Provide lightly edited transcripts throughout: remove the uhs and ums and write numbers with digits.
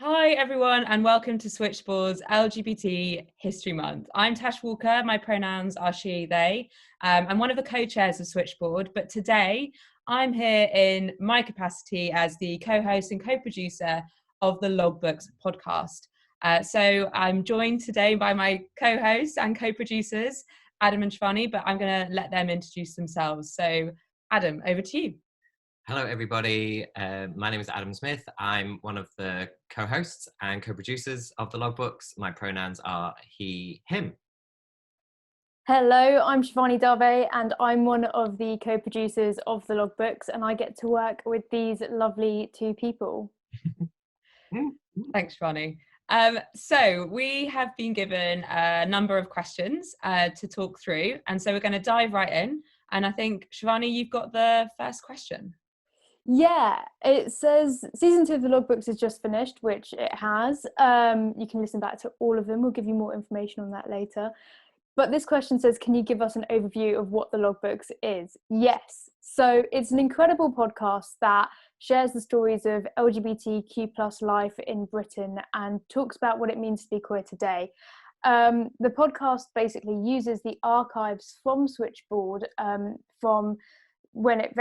Hi everyone and welcome to Switchboard's LGBT History Month. I'm Tash Walker, my pronouns are she, they. I'm one of the co-chairs of Switchboard, but today I'm here in my capacity as the co-host and co-producer of the Logbooks podcast. So I'm joined today by my co-hosts and co-producers, Adam and Shivani, but I'm going to let them introduce themselves. So Adam, over to you. Hello, everybody. My name is Adam Smith. I'm one of the co-hosts and co-producers of the Logbooks. My pronouns are he, him. Hello, I'm Shivani Dave and I'm one of the co-producers of the Logbooks, and I get to work with these lovely two people. Thanks, Shivani. So we have been given a number of questions to talk through, and so we're going to dive right in. And I think, Shivani, you've got the first question. Yeah, it says season 2 of the Logbooks is just finished, which it has. You can listen back to all of them. We'll give you more information on that later. But this question says, can you give us an overview of what the Logbooks is? Yes. So it's an incredible podcast that shares the stories of LGBTQ plus life in Britain and talks about what it means to be queer today. The podcast basically uses the archives from Switchboard from when it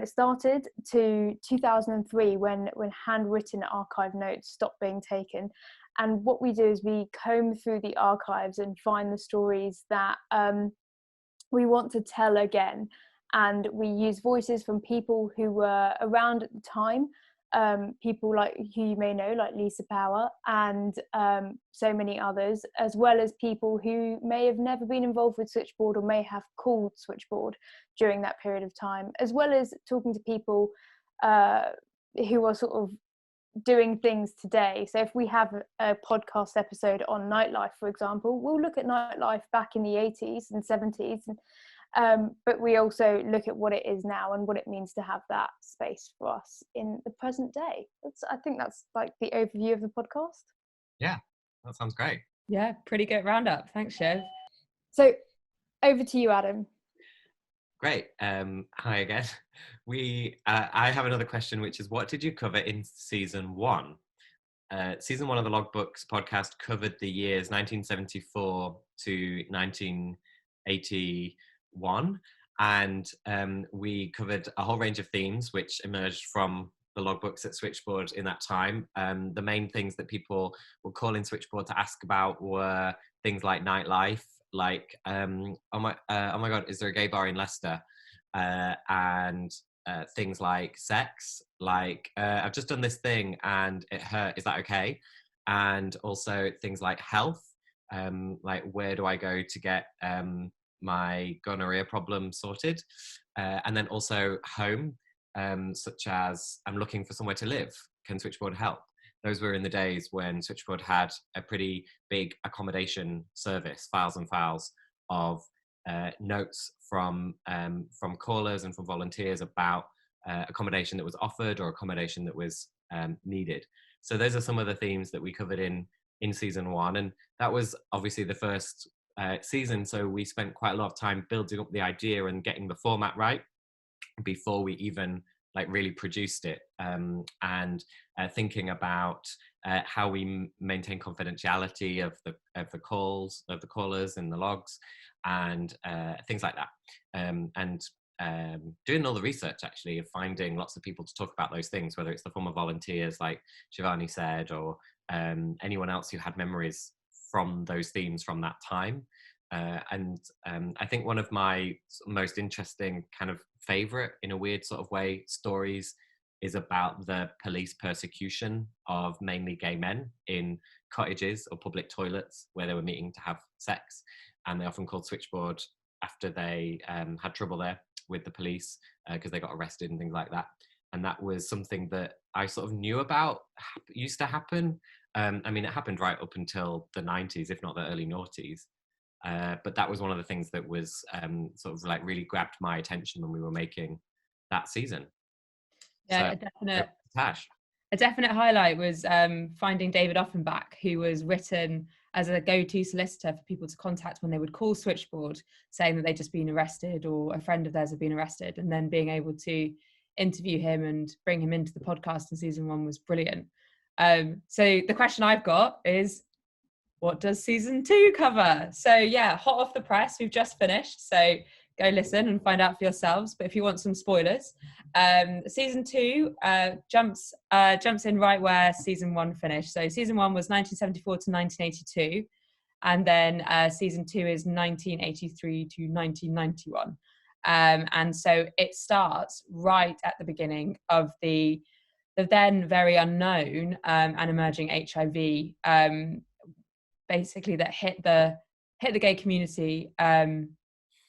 started to 2003 when handwritten archive notes stopped being taken. And what we do is we comb through the archives and find the stories that we want to tell again. And we use voices from people who were around at the time, people like who you may know, like Lisa Power, and so many others, as well as people who may have never been involved with Switchboard or may have called Switchboard during that period of time, as well as talking to people who are sort of doing things today. So if we have a podcast episode on nightlife, for example, we'll look at nightlife back in the 80s and 70s, but we also look at what it is now and what it means to have that space for us in the present day. I think that's like the overview of the podcast. Yeah, that sounds great. Yeah, pretty good roundup. Thanks, Shiv. So over to you, Adam. Great. Hi again. I have another question, which is, what did you cover in season 1? Season 1 of the Logbooks podcast covered the years 1974 to 1981, and we covered a whole range of themes which emerged from the Logbooks at Switchboard in that time. The main things that people were calling Switchboard to ask about were things like nightlife, like oh my god, is there a gay bar in Leicester, and things like sex, like I've just done this thing and it hurt, is that okay? And also things like health, like where do I go to get my gonorrhea problem sorted, and then also home, such as I'm looking for somewhere to live, can Switchboard help? Those were in the days when Switchboard had a pretty big accommodation service, files and files of notes from callers and from volunteers about accommodation that was offered or accommodation that was needed. So those are some of the themes that we covered in season 1, and that was obviously the first season. So we spent quite a lot of time building up the idea and getting the format right before we even really produced it, and thinking about how we maintain confidentiality of the calls of the callers and the logs, and things like that, and doing all the research actually of finding lots of people to talk about those things, whether it's the former volunteers like Shivani said, or anyone else who had memories from those themes from that time. And I think one of my most interesting kind of favorite, in a weird sort of way, stories is about the police persecution of mainly gay men in cottages or public toilets where they were meeting to have sex, and they often called Switchboard after they had trouble there with the police because they got arrested and things like that. And that was something that I sort of knew about used to happen. I mean, it happened right up until the 90s, if not the early noughties. But that was one of the things that was sort of like really grabbed my attention when we were making that season. Yeah, so, a definite highlight was finding David Offenbach, who was written as a go-to solicitor for people to contact when they would call Switchboard saying that they'd just been arrested or a friend of theirs had been arrested, and then being able to interview him and bring him into the podcast in season 1 was brilliant. So the question I've got is, what does season 2 cover? So yeah, hot off the press, we've just finished. So go listen and find out for yourselves. But if you want some spoilers, season 2 jumps in right where season 1 finished. So season 1 was 1974 to 1982, and then season 2 is 1983 to 1991. And so it starts right at the beginning of the then very unknown and emerging HIV, basically, that hit the gay community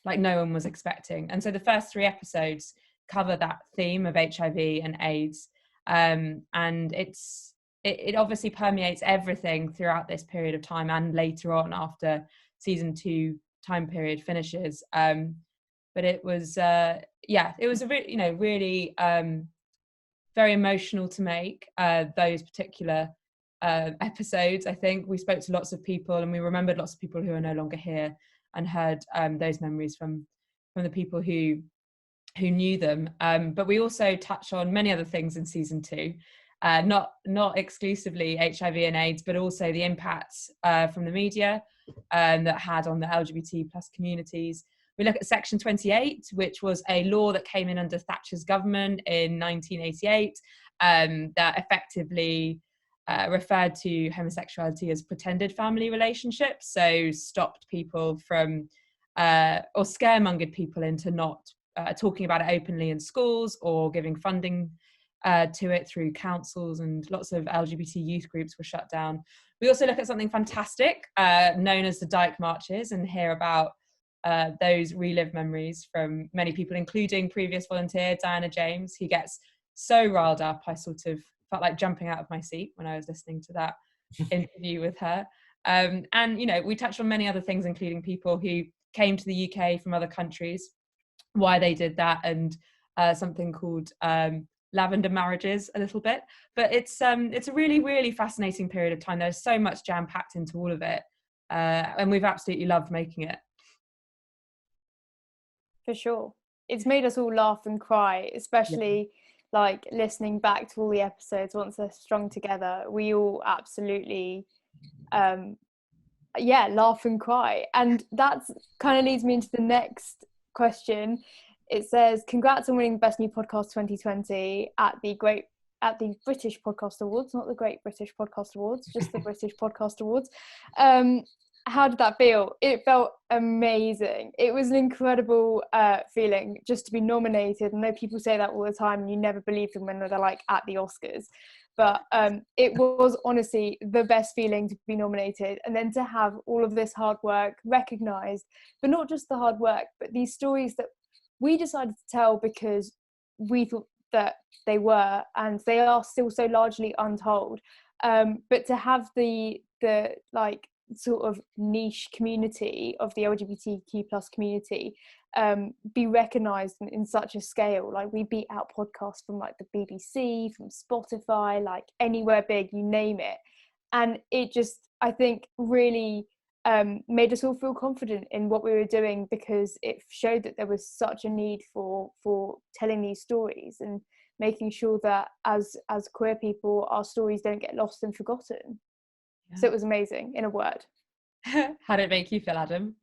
like no one was expecting. And so the first 3 episodes cover that theme of HIV and AIDS, and it obviously permeates everything throughout this period of time and later on after season 2 time period finishes. But it was it was a really very emotional to make those particular episodes. I think we spoke to lots of people, and we remembered lots of people who are no longer here, and heard those memories from the people who knew them. But we also touch on many other things in season 2, not exclusively HIV and AIDS, but also the impacts from the media that had on the LGBT plus communities. We look at Section 28, which was a law that came in under Thatcher's government in 1988, that effectively referred to homosexuality as pretended family relationships. So stopped people from, or scaremongered people into not talking about it openly in schools, or giving funding to it through councils, and lots of LGBT youth groups were shut down. We also look at something fantastic known as the Dyke Marches, and hear about those relived memories from many people, including previous volunteer Diana James, who gets so riled up. I sort of felt like jumping out of my seat when I was listening to that interview with her. And, we touched on many other things, including people who came to the UK from other countries, why they did that, and something called lavender marriages a little bit. But it's a really, really fascinating period of time. There's so much jam-packed into all of it. And we've absolutely loved making it. For sure. It's made us all laugh and cry, especially like listening back to all the episodes once they're strung together. We all absolutely laugh and cry. And that's kind of leads me into the next question. It says, congrats on winning Best New Podcast 2020 at the British Podcast Awards, not the Great British Podcast Awards, just the British Podcast Awards. How did that feel? It felt amazing. It was an incredible feeling just to be nominated. I know people say that all the time, and you never believe them when they're like at the Oscars. But it was honestly the best feeling to be nominated, and then to have all of this hard work recognised, but not just the hard work, but these stories that we decided to tell because we thought that they were, and they are still so largely untold. But to have the like sort of niche community of the LGBTQ plus community be recognised in such a scale, like we beat out podcasts from like the BBC, from Spotify, like anywhere big, you name it. And it just, I think, really made us all feel confident in what we were doing, because it showed that there was such a need for telling these stories and making sure that as queer people, our stories don't get lost and forgotten. So it was amazing, in a word. How did it make you feel, Adam?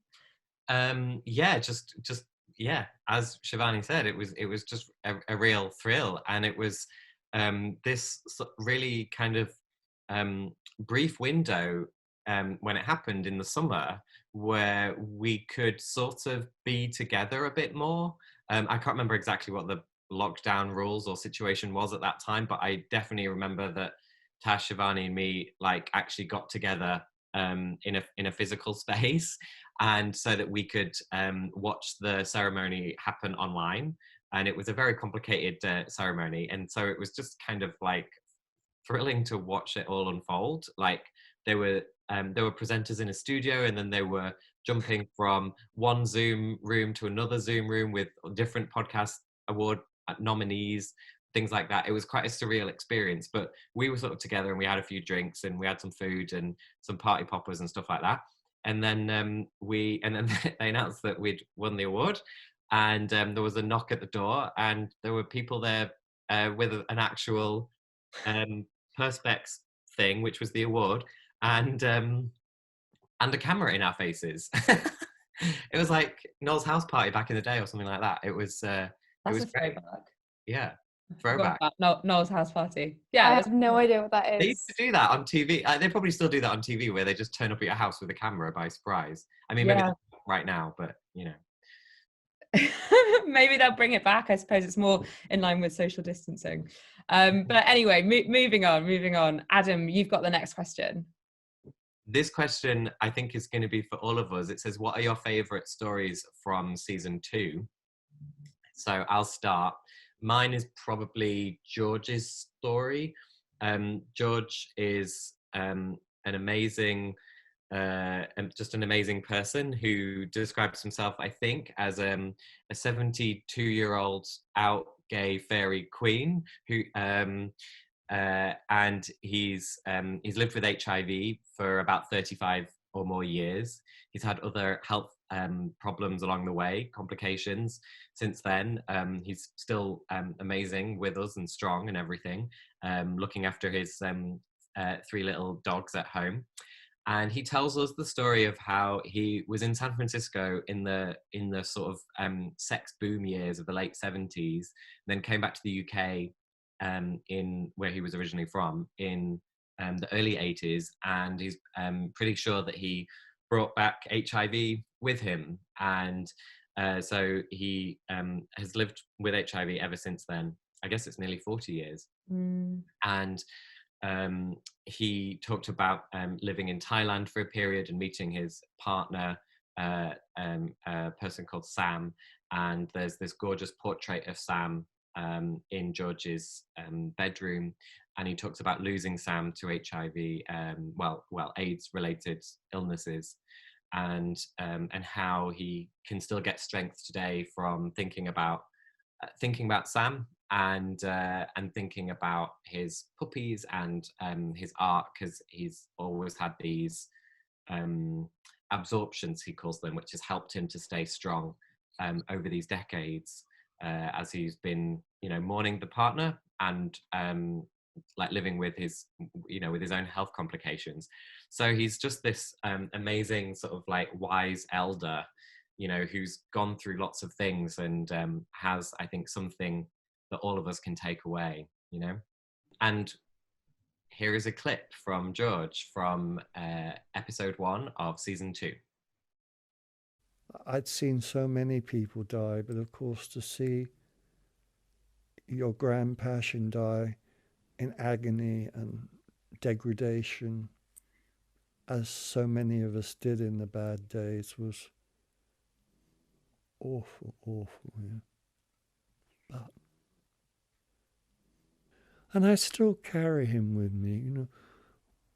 Just as Shivani said, it was just a real thrill, and it was this really kind of brief window when it happened in the summer, where we could sort of be together a bit more. I can't remember exactly what the lockdown rules or situation was at that time, but I definitely remember that Tash, Shivani and me like actually got together in a physical space, and so that we could watch the ceremony happen online. And it was a very complicated ceremony, and so it was just kind of like thrilling to watch it all unfold. Like there were presenters in a studio, and then they were jumping from one Zoom room to another Zoom room with different podcast award nominees, things like that. It was quite a surreal experience, but we were sort of together, and we had a few drinks, and we had some food and some party poppers and stuff like that. And then they announced that we'd won the award, and there was a knock at the door, and there were people there with an actual perspex thing, which was the award, and a camera in our faces. It was like Noel's house party back in the day or something like that. It was That's a great. throwback. Yeah, Forgot throwback. about Noel's house party. I Yeah, have no idea what that They is. used to do that on TV. They probably still do that on TV, where they just turn up at your house with a camera by surprise. I mean, maybe Yeah. not right now, but you know. Maybe they'll bring it back. I suppose it's more in line with social distancing. But anyway, moving on. Adam, you've got the next question. This question, I think, is going to be for all of us. It says, what are your favourite stories from season 2? So I'll start. Mine is probably George's story. George is an amazing, just an amazing person who describes himself, I think, as a 72-year-old out gay fairy queen who, and he's lived with HIV for about 35 or more years. He's had other health problems along the way, complications since then. He's still amazing with us and strong and everything, looking after his 3 little dogs at home. And he tells us the story of how he was in San Francisco in the sort of sex boom years of the late 70s, then came back to the UK in where he was originally from in the early 80s, and he's pretty sure that he brought back HIV with him, and so he has lived with HIV ever since then. I guess it's nearly 40 years. And he talked about living in Thailand for a period and meeting his partner, a person called Sam, and there's this gorgeous portrait of Sam in George's bedroom, and he talks about losing Sam to HIV, AIDS-related illnesses, and how he can still get strength today from thinking about Sam and thinking about his puppies and his art, because he's always had these absorptions, he calls them, which has helped him to stay strong over these decades, as he's been, mourning the partner and like living with his, with his own health complications. So he's just this amazing sort of like wise elder, who's gone through lots of things and has, I think, something that all of us can take away, And here is a clip from George from episode 1 of season 2. I'd seen so many people die, but of course to see your grand passion die in agony and degradation, as so many of us did in the bad days, was awful, yeah. And I still carry him with me,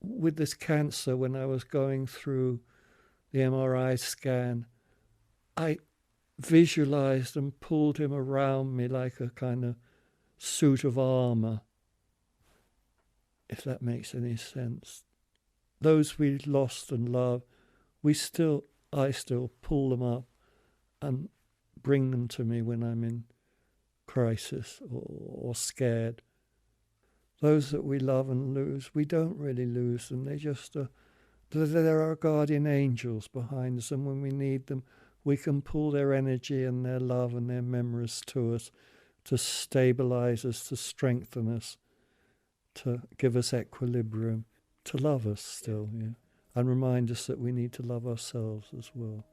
with this cancer. When I was going through the MRI scan, I visualized and pulled him around me like a kind of suit of armor, if that makes any sense. Those we lost and loved, I still pull them up and bring them to me when I'm in crisis or scared. Those that we love and lose, we don't really lose them. They just they're our guardian angels behind us, and when we need them, we can pull their energy and their love and their memories to us, to stabilize us, to strengthen us, to give us equilibrium, to love us still, yeah, and remind us that we need to love ourselves as well.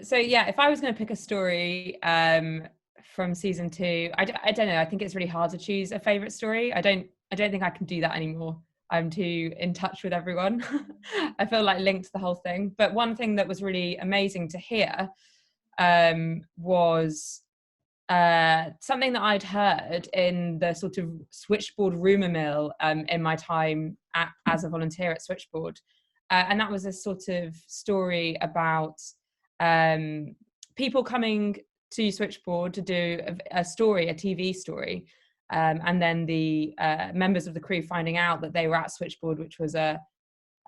So yeah, if I was going to pick a story from season 2, I don't know. I think it's really hard to choose a favorite story. I don't think I can do that anymore. I'm too in touch with everyone. I feel like linked to the whole thing. But one thing that was really amazing to hear was something that I'd heard in the sort of Switchboard rumour mill in my time as a volunteer at Switchboard. And that was a sort of story about people coming to Switchboard to do a TV story, and then the members of the crew finding out that they were at Switchboard, which was a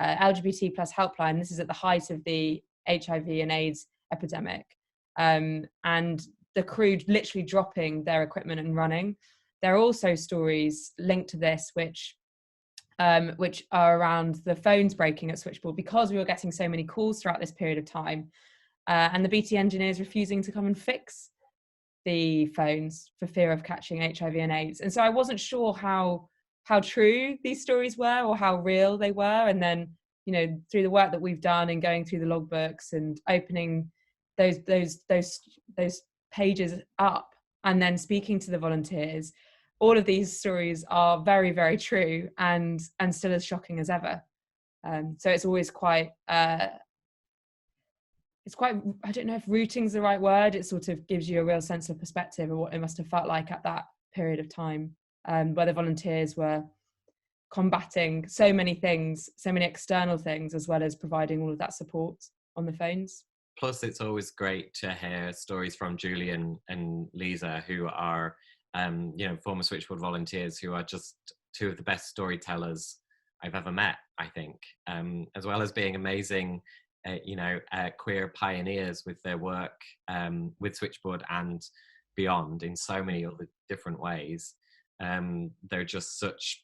LGBT plus helpline. This is at the height of the HIV and AIDS epidemic, and the crew literally dropping their equipment and running. There are also stories linked to this, which are around the phones breaking at Switchboard, because we were getting so many calls throughout this period of time, and the BT engineers refusing to come and fix the phones for fear of catching HIV and AIDS. And so I wasn't sure how true these stories were or how real they were. And then, you know, through the work that we've done and going through the logbooks and opening those pages up and then speaking to the volunteers, all of these stories are very, very true and still as shocking as ever. So it's always quite, I don't know if rooting is the right word. It sort of gives you a real sense of perspective of what it must have felt like at that period of time, where the volunteers were combating so many things, so many external things, as well as providing all of that support on the phones. Plus, it's always great to hear stories from Julian and Lisa, who are, former Switchboard volunteers, who are just two of the best storytellers I've ever met, I think, as well as being amazing, queer pioneers with their work with Switchboard and beyond in so many other different ways. They're just such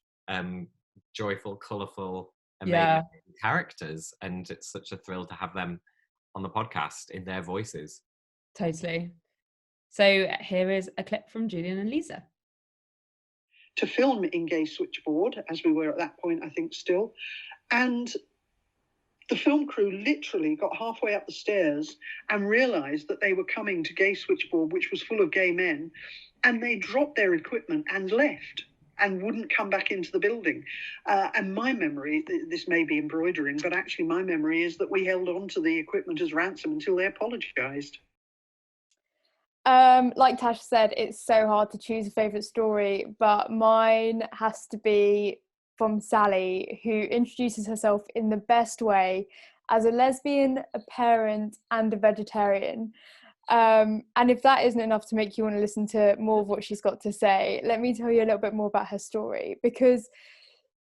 joyful, colourful, amazing characters, and it's such a thrill to have them on the podcast in their voices. Totally. So here is a clip from Julian and Lisa. To film in Gay Switchboard, as we were at that point, I think still, and the film crew literally got halfway up the stairs and realised that they were coming to Gay Switchboard, which was full of gay men, and they dropped their equipment and left and wouldn't come back into the building. And my memory, this may be embroidering, but actually my memory is that we held on to the equipment as ransom until they apologised. Like Tash said, it's so hard to choose a favourite story, but mine has to be from Sally, who introduces herself in the best way as a lesbian, a parent, and a vegetarian. And if that isn't enough to make you want to listen to more of what she's got to say, let me tell you a little bit more about her story, because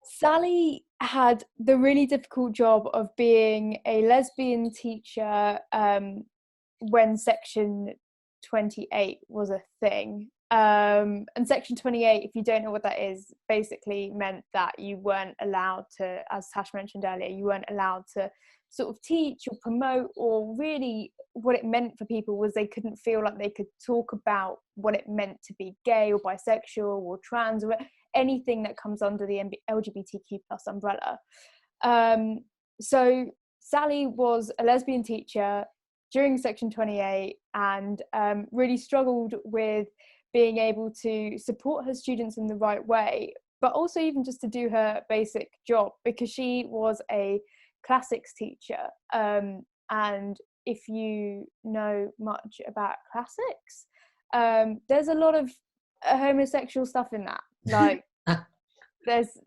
Sally had the really difficult job of being a lesbian teacher when Section 28 was a thing. And Section 28, if you don't know what that is, basically meant that you weren't allowed to, as Tash mentioned earlier, you weren't allowed to sort of teach or promote, or really what it meant for people was they couldn't feel like they could talk about what it meant to be gay or bisexual or trans or anything that comes under the LGBTQ plus umbrella. So Sally was a lesbian teacher during Section 28 and really struggled with being able to support her students in the right way, but also even just to do her basic job, because she was a classics teacher. And if you know much about classics, there's a lot of homosexual stuff in that. Like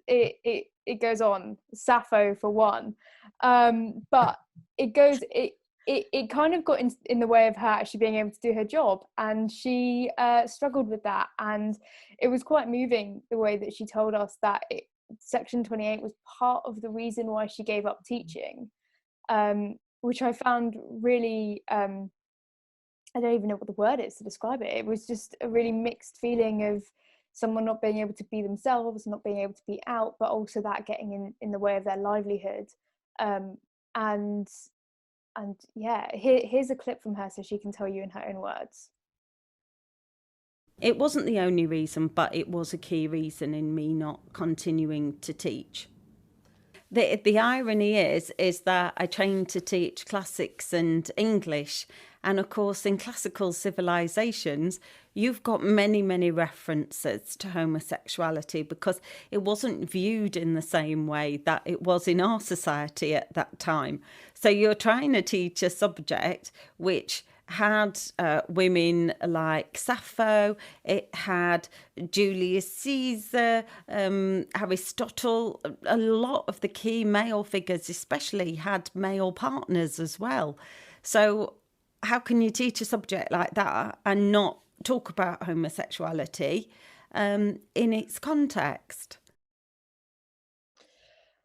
it goes on, Sappho for one, but it kind of got in the way of her actually being able to do her job, and she struggled with that. And it was quite moving the way that she told us that Section 28 was part of the reason why she gave up teaching, which I found really, I don't even know what the word is to describe it. It was just a really mixed feeling of someone not being able to be themselves, not being able to be out, but also that getting in the way of their livelihood. And yeah, here's a clip from her so she can tell you in her own words. It wasn't the only reason, but it was a key reason in me not continuing to teach. The irony is that I trained to teach classics and English, and of course in classical civilizations you've got many, many references to homosexuality because it wasn't viewed in the same way that it was in our society at that time. So you're trying to teach a subject which had women like Sappho, it had Julius Caesar, Aristotle. A lot of the key male figures especially had male partners as well. So how can you teach a subject like that and not talk about homosexuality in its context?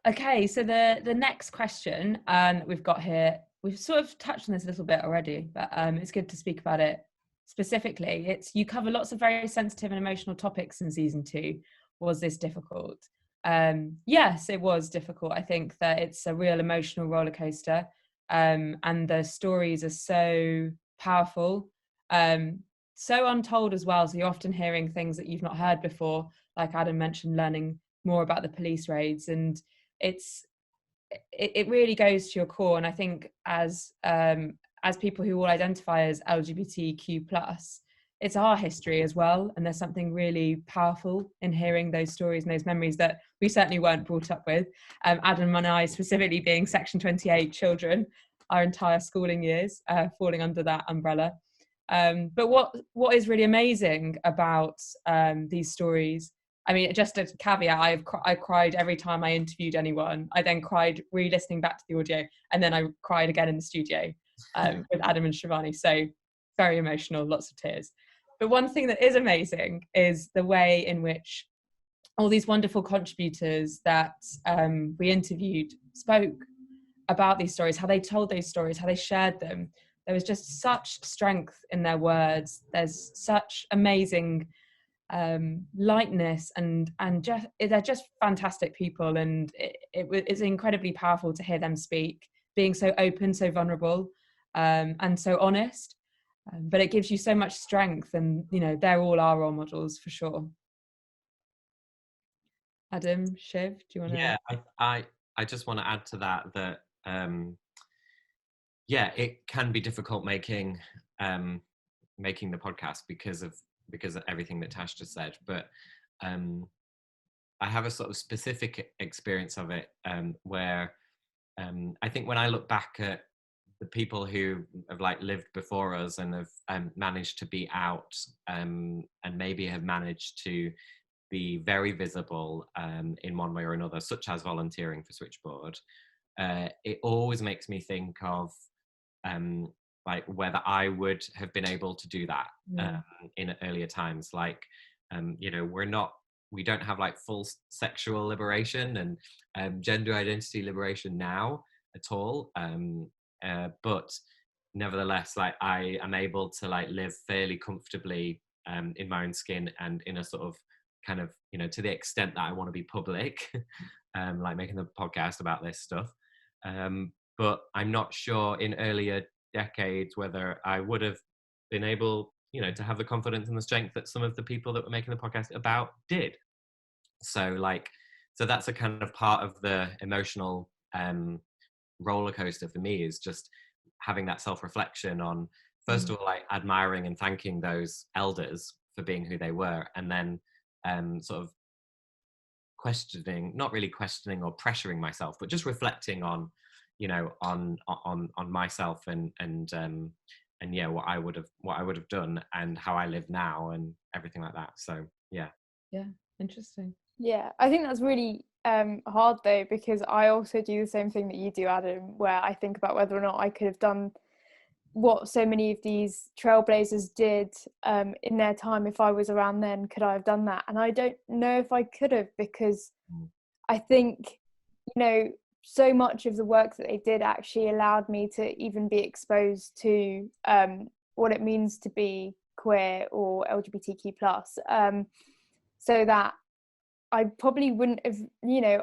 Okay, so the next question we've got here, we've sort of touched on this a little bit already, but it's good to speak about it specifically. You cover lots of very sensitive and emotional topics in season 2. Was this difficult? Yes, it was difficult. I think that it's a real emotional roller coaster, and the stories are so powerful, so untold as well. So you're often hearing things that you've not heard before, like Adam mentioned, learning more about the police raids, and it really goes to your core. And I think as people who all identify as LGBTQ+, it's our history as well, and there's something really powerful in hearing those stories and those memories that we certainly weren't brought up with. Adam and I specifically being Section 28 children, our entire schooling years falling under that umbrella. But what is really amazing about these stories, I mean, just a caveat, I cried every time I interviewed anyone. I then cried re-listening back to the audio, and then I cried again in the studio with Adam and Shivani. So very emotional, lots of tears. But one thing that is amazing is the way in which all these wonderful contributors that we interviewed spoke about these stories, how they told those stories, how they shared them. There was just such strength in their words. There's such amazing lightness, and just they're just fantastic people, and it's incredibly powerful to hear them speak, being so open, so vulnerable, and so honest. But it gives you so much strength, and they're all our role models for sure. Adam, Shiv, do you want to? Yeah, I just want to add to that it can be difficult making the podcast because of everything that Tash just said, but I have a sort of specific experience of it where I think when I look back at the people who have lived before us and have managed to be out and maybe have managed to be very visible in one way or another, such as volunteering for Switchboard, it always makes me think of whether I would have been able to do that in earlier times. We don't have full sexual liberation and gender identity liberation now at all. But nevertheless, I am able to live fairly comfortably in my own skin, and in a sort of kind of, to the extent that I want to be public, making the podcast about this stuff. But I'm not sure in earlier decades whether I would have been able, to have the confidence and the strength that some of the people that were making the podcast about did. So that's a kind of part of the emotional roller coaster for me, is just having that self-reflection on, first of all, admiring and thanking those elders for being who they were, and then sort of questioning, not really questioning or pressuring myself, but just reflecting on myself and what I would have done and how I live now and everything like that. So yeah, interesting. Yeah, I think that's really hard though, because I also do the same thing that you do, Adam, where I think about whether or not I could have done what so many of these trailblazers did in their time. If I was around then, could I have done that? And I don't know if I could have, because I think so much of the work that they did actually allowed me to even be exposed to what it means to be queer or LGBTQ+, so that I probably wouldn't have,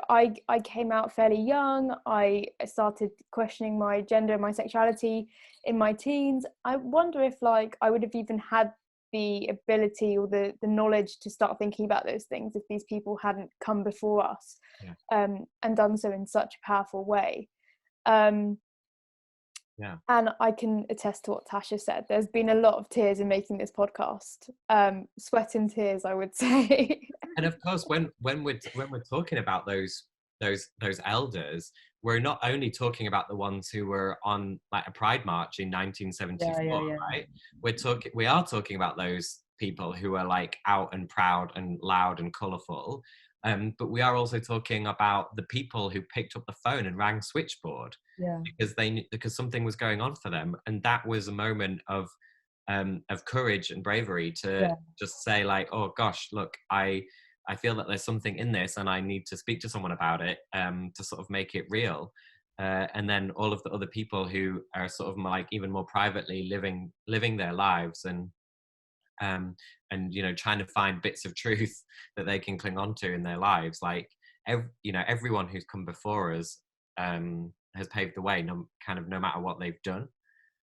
I came out fairly young. I started questioning my gender and my sexuality in my teens. I wonder if I would have even had the ability or the knowledge to start thinking about those things if these people hadn't come before us and done so in such a powerful way. And I can attest to what Tasha said. There's been a lot of tears in making this podcast. Sweat and tears, I would say. And of course, when we're talking about those elders, we're not only talking about the ones who were on a Pride March in 1974, right? We are talking about those people who are out and proud and loud and colourful. But we are also talking about the people who picked up the phone and rang Switchboard because something was going on for them, and that was a moment of courage and bravery to just say oh gosh, look, I feel that there's something in this, and I need to speak to someone about it to sort of make it real. And then all of the other people who are sort of even more privately living their lives and and trying to find bits of truth that they can cling on to in their lives. Like everyone who's come before us has paved the way, no matter what they've done.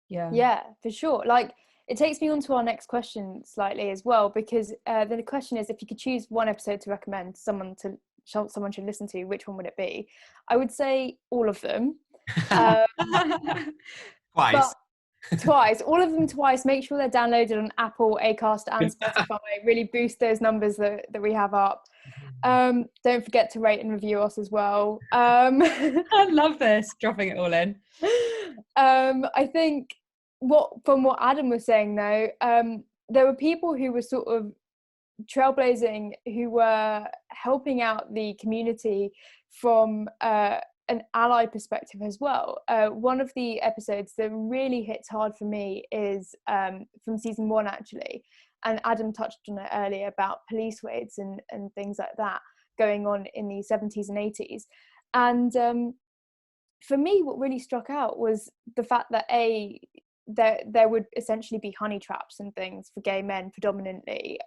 Yeah, for sure. Like, it takes me on to our next question slightly as well, because the question is, if you could choose one episode to recommend someone should listen to, which one would it be? I would say all of them. Twice. Twice, all of them twice. Make sure they're downloaded on Apple, Acast and Spotify. Really boost those numbers that we have up. Don't forget to rate and review us as well. I love this, dropping it all in. I think from what Adam was saying though, there were people who were sort of trailblazing, who were helping out the community from an ally perspective as well. One of the episodes that really hits hard for me is from season 1 actually, and Adam touched on it earlier about police raids and things like that going on in the 70s and 80s. And for me, what really struck out was the fact that there would essentially be honey traps and things for gay men predominantly,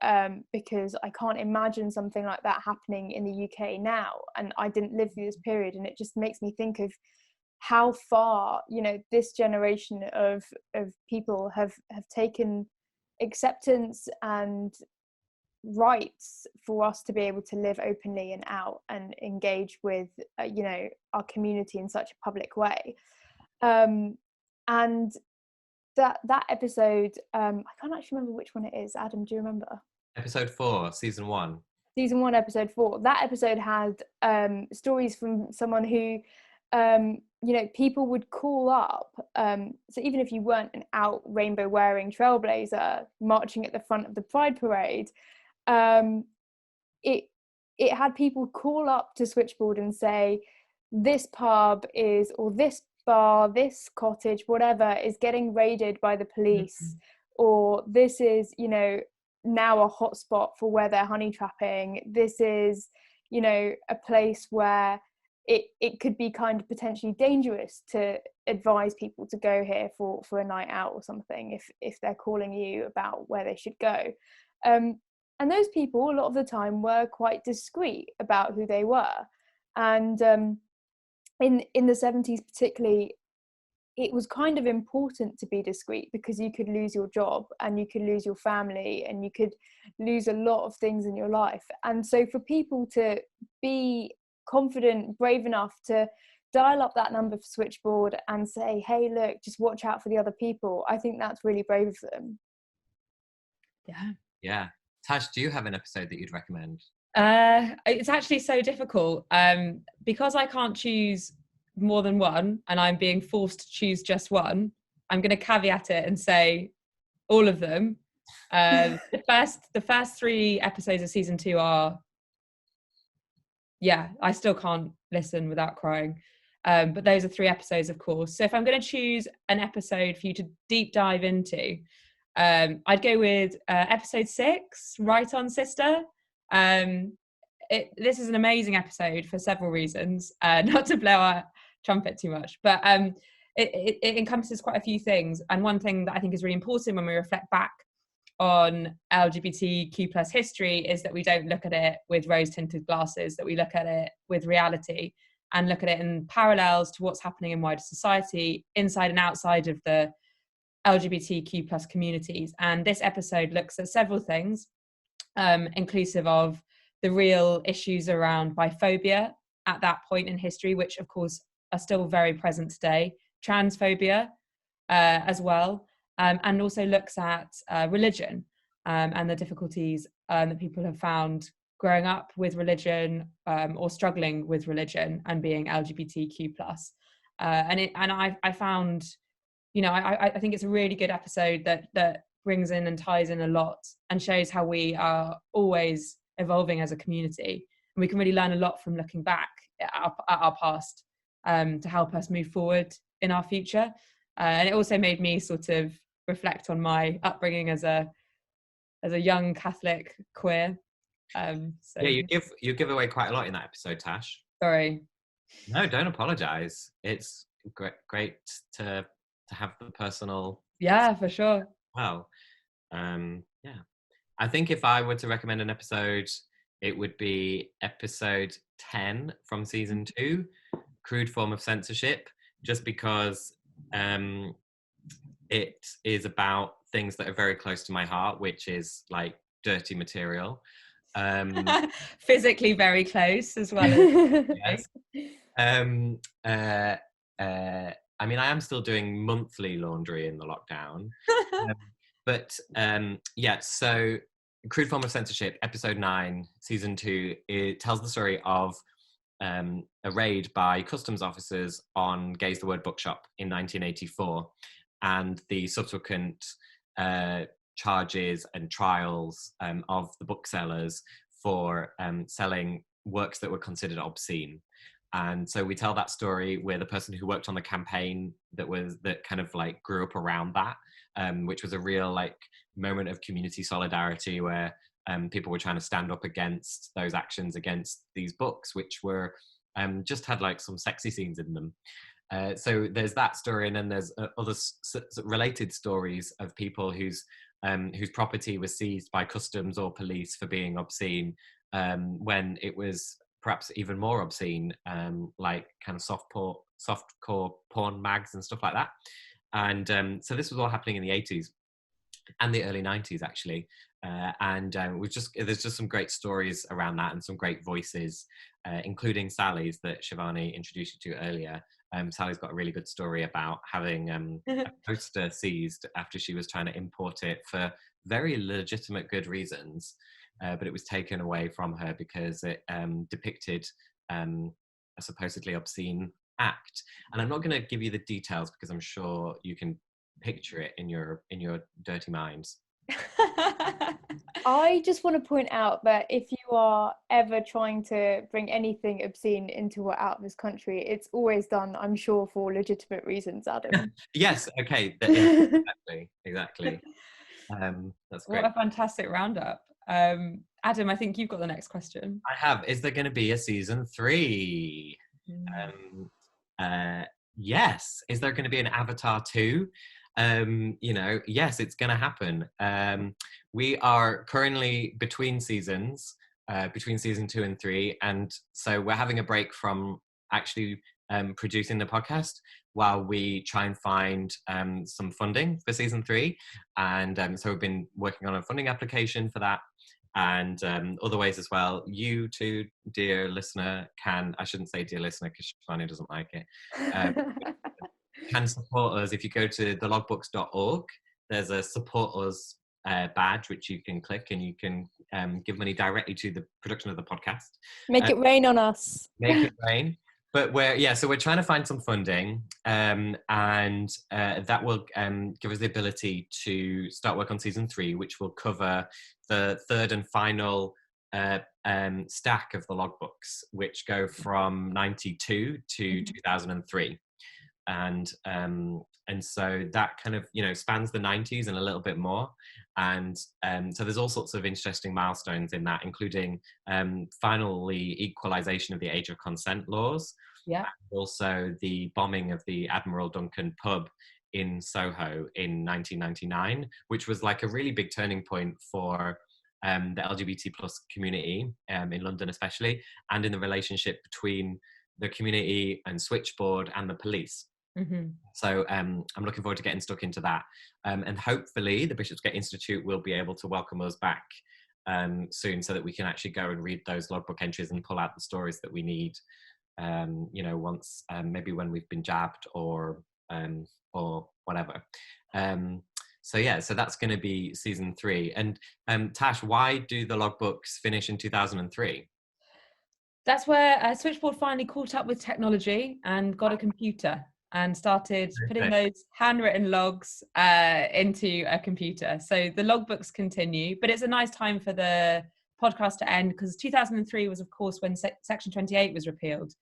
because I can't imagine something like that happening in the UK now, and I didn't live through this period, and it just makes me think of how far this generation of people have taken acceptance and rights for us to be able to live openly and out and engage with our community in such a public way. And that episode, I can't actually remember which one it is. Adam, do you remember? Episode 4, season 1. Season 1, episode 4. That episode had stories from someone who people would call up, so even if you weren't an out rainbow wearing trailblazer marching at the front of the Pride parade, it had people call up to Switchboard and say, this pub is, or this bar, this cottage, whatever, is getting raided by the police, or this is now a hotspot for where they're honey trapping, this is a place where it could be kind of potentially dangerous to advise people to go here for a night out or something, if they're calling you about where they should go. And those people, a lot of the time, were quite discreet about who they were. And in the 70s particularly, it was kind of important to be discreet, because you could lose your job and you could lose your family and you could lose a lot of things in your life. And so for people to be confident, brave enough to dial up that number for Switchboard and say, hey, look, just watch out for the other people, I think that's really brave of them. Yeah. Tash, do you have an episode that you'd recommend? It's actually so difficult, because I can't choose more than one and I'm being forced to choose just one. I'm going to caveat it and say all of them. The first 3 episodes of season 2 are, I still can't listen without crying, but those are 3 episodes, of course. So if I'm going to choose an episode for you to deep dive into, I'd go with episode 6, Right On Sister. This is an amazing episode for several reasons, not to blow our trumpet too much, but it encompasses quite a few things. And one thing that I think is really important when we reflect back on LGBTQ plus history is that we don't look at it with rose-tinted glasses, that we look at it with reality and look at it in parallels to what's happening in wider society, inside and outside of the LGBTQ plus communities. And this episode looks at several things, inclusive of the real issues around biphobia at that point in history, which of course are still very present today, transphobia as well, and also looks at religion and the difficulties that people have found growing up with religion, or struggling with religion and being LGBTQ plus. And I found, I think it's a really good episode that brings in and ties in a lot and shows how we are always evolving as a community, and we can really learn a lot from looking back at our past to help us move forward in our future. And it also made me sort of reflect on my upbringing as a young Catholic queer. So yeah, you give away quite a lot in that episode, Tash. Sorry. No, don't apologize. It's great to have the personal. Yeah, for sure. Well, yeah. I think if I were to recommend an episode, it would be episode 10 from season 2, Crude Form of Censorship, just because it is about things that are very close to my heart, which is like dirty material. Physically very close as well as yes. I mean, I am still doing monthly laundry in the lockdown. Yeah, so Crude Form of Censorship, episode 9, season 2, it tells the story of a raid by customs officers on Gaze the Word bookshop in 1984, and the subsequent charges and trials of the booksellers for selling works that were considered obscene. And so we tell that story with a person who worked on the campaign that kind of like grew up around that, which was a real like moment of community solidarity where people were trying to stand up against those actions against these books, which were just had like some sexy scenes in them. So there's that story, and then there's other related stories of people whose property was seized by customs or police for being obscene, when it was perhaps even more obscene, like kind of softcore porn mags and stuff like that. And so this was all happening in the 80s and the early 90s, actually. There's just some great stories around that and some great voices, including Sally's that Shivani introduced you to earlier. Sally's got a really good story about having a poster seized after she was trying to import it for very legitimate good reasons, but it was taken away from her because it depicted a supposedly obscene act. And I'm not going to give you the details because I'm sure you can picture it in your dirty minds. I just want to point out that if you are ever trying to bring anything obscene into or out of this country, it's always done, I'm sure, for legitimate reasons, Adam. Yes, okay, yeah, exactly. That's great. What a fantastic roundup. Adam, I think you've got the next question. I have. Is there going to be a season 3? Yes. Is there going to be an Avatar 2? Yes, it's going to happen. We are currently between seasons, between season 2 and 3, and so we're having a break from actually producing the podcast while we try and find some funding for season 3. And so we've been working on a funding application for that, and other ways as well. You too, dear listener, I shouldn't say dear listener because Shivani doesn't like it, can support us. If you go to thelogbooks.org, there's a support us badge which you can click, and you can give money directly to the production of the podcast. Make it rain on us. Make it rain. But so we're trying to find some funding, and that will give us the ability to start work on season 3, which will cover the third and final stack of the logbooks, which go from 92 to 2003. And so that kind of spans the 90s and a little bit more, and so there's all sorts of interesting milestones in that, including finally equalization of the age of consent laws, and also the bombing of the Admiral Duncan pub in Soho in 1999, which was like a really big turning point for the LGBT plus community in London especially, and in the relationship between the community and Switchboard and the police. Mm-hmm. So I'm looking forward to getting stuck into that, and hopefully the Bishopsgate Institute will be able to welcome us back soon, so that we can actually go and read those logbook entries and pull out the stories that we need, once maybe when we've been jabbed or whatever. So that's going to be season 3. And Tash, why do the logbooks finish in 2003? That's where Switchboard finally caught up with technology and got a computer and started putting those handwritten logs into a computer. So the logbooks continue, but it's a nice time for the podcast to end, because 2003 was, of course, when Section 28 was repealed,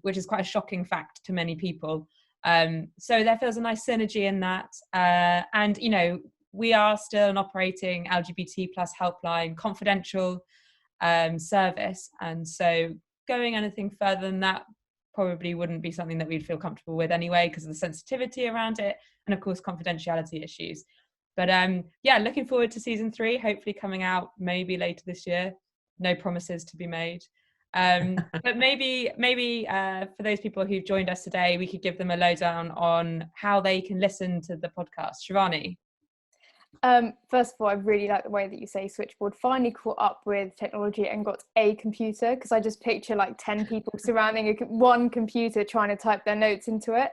which is quite a shocking fact to many people. So there feels a nice synergy in that. And, we are still an operating LGBT plus helpline, confidential service. And so going anything further than that probably wouldn't be something that we'd feel comfortable with anyway, because of the sensitivity around it and, of course, confidentiality issues. But yeah, looking forward to season 3, hopefully coming out maybe later this year. No promises to be made. But maybe for those people who've joined us today, we could give them a lowdown on how they can listen to the podcast. Shivani? First of all, I really like the way that you say Switchboard finally caught up with technology and got a computer, because I just picture like 10 people surrounding one computer trying to type their notes into it.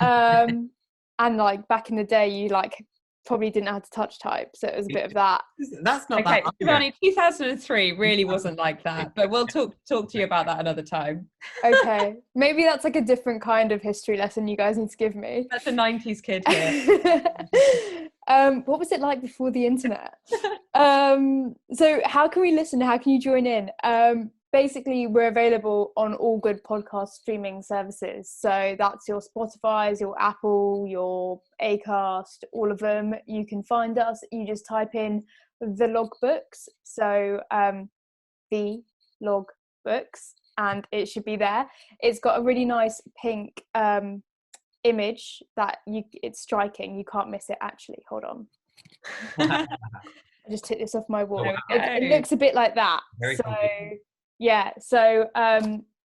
And like back in the day, you like probably didn't have to touch type, so it was a bit of that. That's not Okay, that Shivani, 2003 really wasn't like that, but we'll talk to you about that another time. Okay, maybe that's like a different kind of history lesson you guys need to give me. That's a 90s kid here. What was it like before the internet? So how can we listen? How can you join in? Basically, we're available on all good podcast streaming services. So that's your Spotify's, your Apple, your Acast, all of them. You can find us. You just type in the logbooks. So the logbooks, and it should be there. It's got a really nice pink image that it's striking. You can't miss it, actually. Hold on. I just took this off my wall. It looks a bit like that. Very convenient. Yeah, so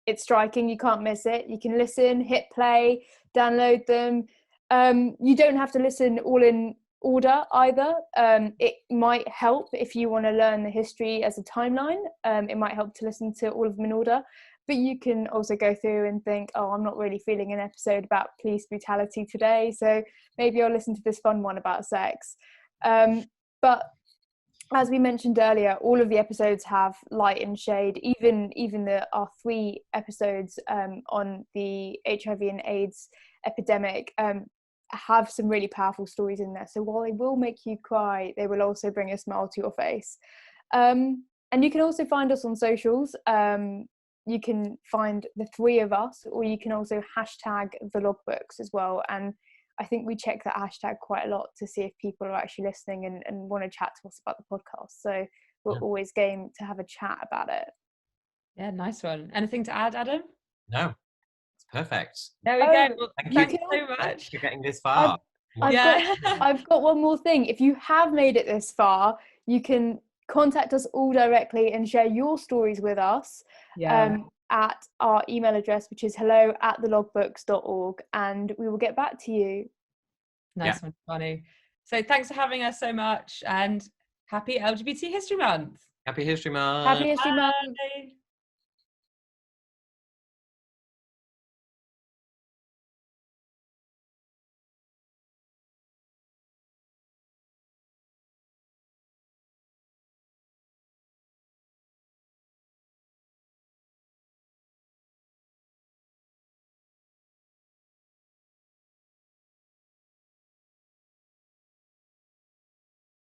it's striking. You can't miss it. You can listen, hit play, download them. You don't have to listen all in order either. It might help if you want to learn the history as a timeline. It might help to listen to all of them in order. But you can also go through and think, oh, I'm not really feeling an episode about police brutality today, so maybe I'll listen to this fun one about sex. But as we mentioned earlier, all of the episodes have light and shade. Even our 3 episodes on the HIV and AIDS epidemic have some really powerful stories in there. So while they will make you cry, they will also bring a smile to your face. And you can also find us on socials. You can find the 3 of us, or you can also hashtag the logbooks as well. And I think we check that hashtag quite a lot to see if people are actually listening and want to chat to us about the podcast. So we're always game to have a chat about it. Yeah, nice one. Anything to add, Adam? No, it's perfect. There we go. Well, thank you so much. Thanks for getting this far. I've got one more thing. If you have made it this far, you can contact us all directly and share your stories with us. At our email address, which is hello@thelogbooks.org, and we will get back to you. Nice one, funny. So thanks for having us so much, and happy LGBT History Month. Happy History Month. Happy History Month. Bye.